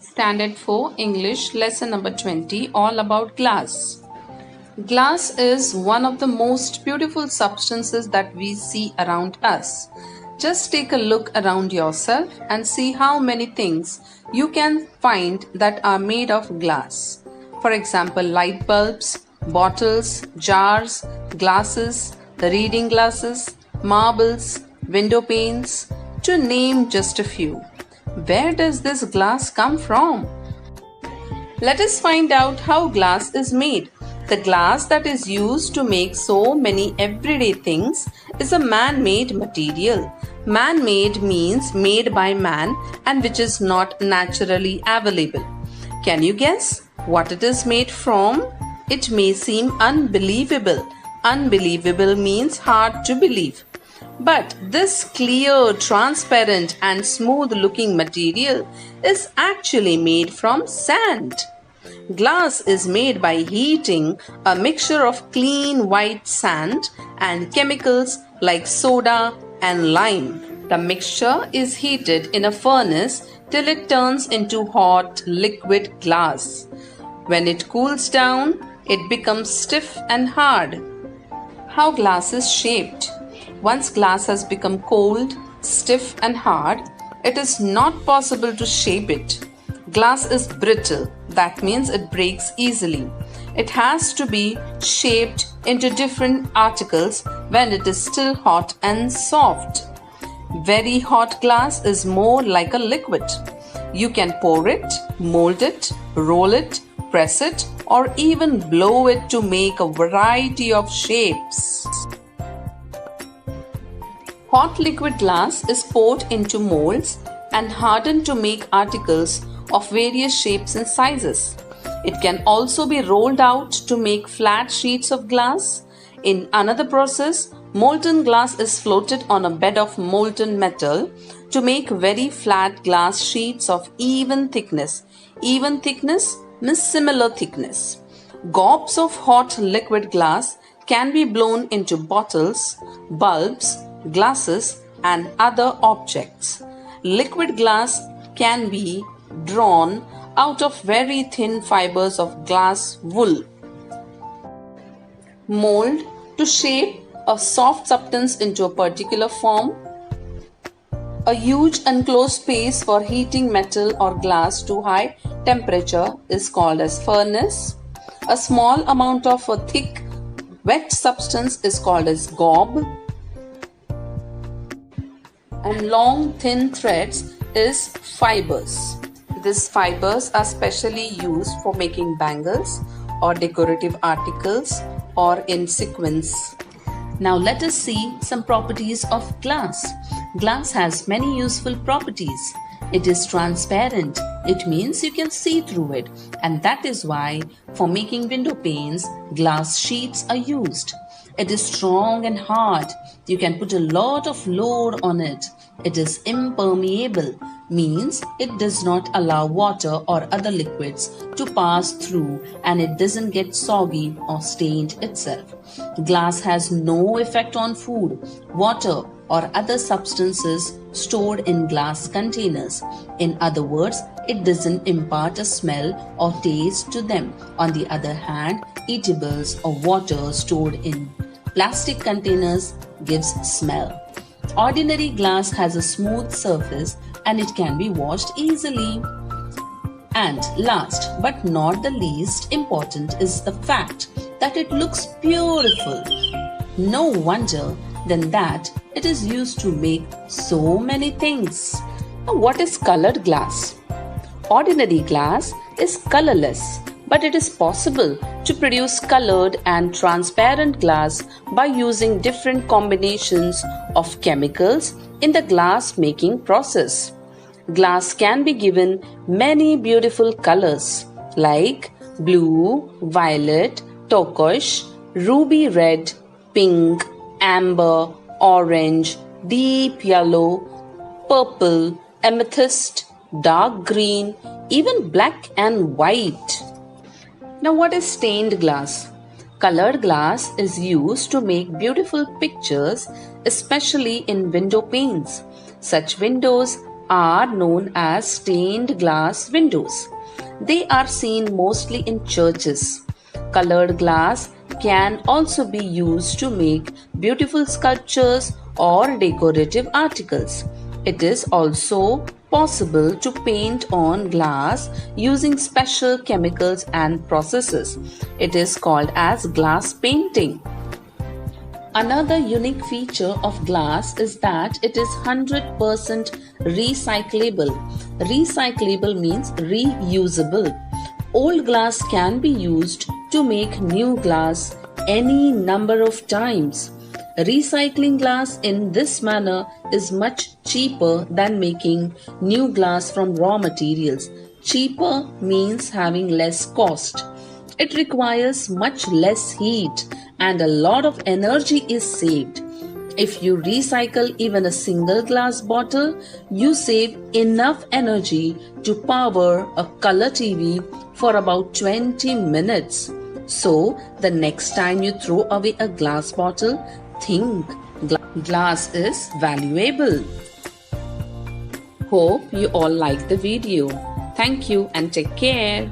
Standard 4 English lesson number 20 all about glass. Glass is one of the most beautiful substances that we see around us. Just take a look around yourself and see how many things you can find that are made of glass. For example, light bulbs, bottles, jars, glasses, reading glasses, marbles, window panes, to name just a few. Where does this glass come from? Let us find out how glass is made. The glass that is used to make so many everyday things is a man-made material. Man-made means made by man and which is not naturally available. Can you guess what it is made from? It may seem unbelievable. Unbelievable means hard to believe. But this clear, transparent and smooth looking material is actually made from sand. Glass is made by heating a mixture of clean white sand and chemicals like soda and lime. The mixture is heated in a furnace till it turns into hot liquid glass. When it cools down, it becomes stiff and hard. How glass is shaped? Once glass has become cold, stiff and hard, it is not possible to shape it. Glass is brittle, that means it breaks easily. It has to be shaped into different articles when it is still hot and soft. Very hot glass is more like a liquid. You can pour it, mold it, roll it, press it, or even blow it to make a variety of shapes. Hot liquid glass is poured into molds and hardened to make articles of various shapes and sizes. It can also be rolled out to make flat sheets of glass. In another process, molten glass is floated on a bed of molten metal to make very flat glass sheets of even thickness. Even thickness means similar thickness. Gobs of hot liquid glass can be blown into bottles, bulbs, glasses and other objects. Liquid glass can be drawn out of very thin fibers of glass wool. Mold, to shape a soft substance into a particular form. A huge enclosed space for heating metal or glass to high temperature is called as furnace. A small amount of a thick wet substance is called as gob. And long thin threads is fibers. These fibers are specially used for making bangles or decorative articles or in sequins. Now let us see some properties of glass. Glass has many useful properties. It is transparent. It means you can see through it, and that is why for making window panes, glass sheets are used. It is strong and hard. You can put a lot of load on it. It is impermeable, means it does not allow water or other liquids to pass through and it doesn't get soggy or stained itself. Glass has no effect on food, water or other substances stored in glass containers. In other words, it doesn't impart a smell or taste to them. On the other hand, eatables or water stored in plastic containers gives smell. Ordinary glass has a smooth surface and it can be washed easily. And last but not the least important is the fact that it looks beautiful. No wonder then that it is used to make so many things. Now, what is colored glass? Ordinary glass is colorless, but it is possible to produce colored and transparent glass by using different combinations of chemicals in the glass making process. Glass can be given many beautiful colors like blue, violet, turquoise, ruby red, pink, amber, orange, deep yellow, purple, amethyst, dark green, even black and white. Now, what is stained glass? Colored glass is used to make beautiful pictures, especially in window panes. Such windows are known as stained glass windows. They are seen mostly in churches. Colored glass can also be used to make beautiful sculptures or decorative articles. It is also possible to paint on glass using special chemicals and processes. It is called as glass painting. Another unique feature of glass is that it is 100% recyclable. Recyclable means reusable. Old glass can be used to make new glass any number of times. Recycling glass in this manner is much cheaper than making new glass from raw materials. Cheaper means having less cost. It requires much less heat and a lot of energy is saved. If you recycle even a single glass bottle, you save enough energy to power a color TV for about 20 minutes. So, the next time you throw away a glass bottle, think glass is valuable. Hope you all like the video. Thank you and take care.